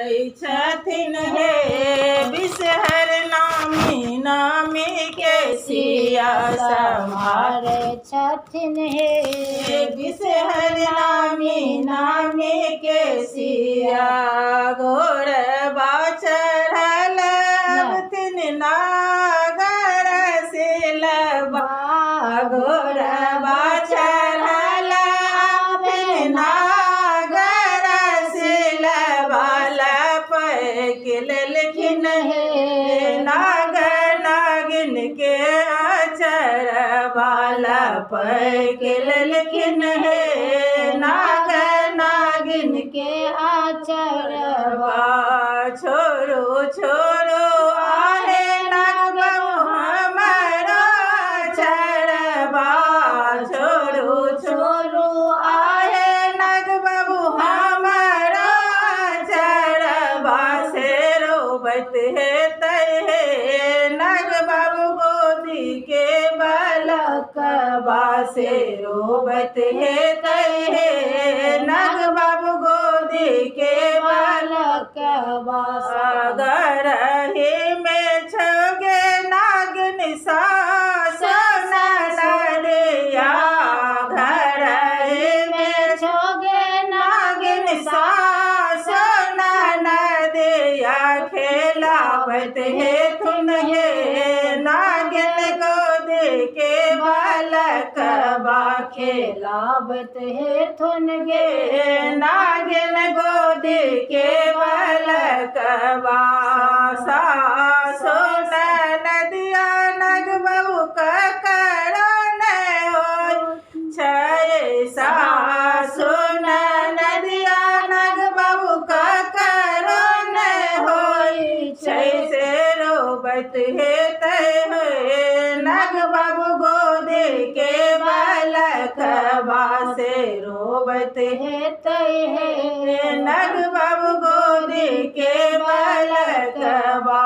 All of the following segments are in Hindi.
छथिन हे बिषहर नामी नामी के सिया संहारे छथिन हे बिषहर नामी नामी के सिया घोड़बा चढ़ल अबथिन नागर सिलबा घोड़बा चढ़ल अबथिन नागर सिलबा लपैक लेलखिन हे नागर नागिन के अचरबा लपैक लेलखिन हे नागर नागिन के आचरबा छोड़ो छोड़ो आहे नागबबु हमरो अचरबा छोड़ो छोड़ो आहे नागबबु हमरो अचरबा से रोबत हेतै हे नागबबु गोदी के बालकबा से रोबत हेतै हे नागबबु गोदी के बालकबा सागरहि में छगे नागिन सास ननदिया घरहि में छोगे नागिन सास ननदिया खेलावत हेथुन हे नागिन गोदी के बालकबा खेलावत हेथुन गे नागिन गोदी के बालकबा सासु ननदिया नागबबु ककरन होय छै सासु ननदिया नागबबु ककरन होय छै से रोबत हेतै हे नागबबु गोदी के बालकबा से रोबत हेतै हे नागबबु गोदी के बालकबा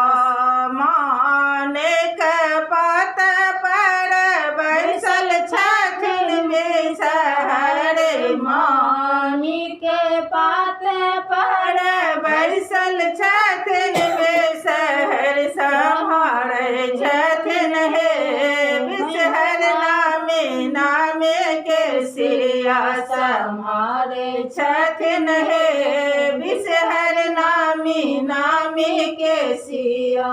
मानेक पात पर बैसल छथिन बिषहर मानी के पात पर बैसल छथिन बिषहर संहारै छथिन हे बिषहर नामी नामी के सिया संहारै छथिन हे बिषहर नामी नामी के सिया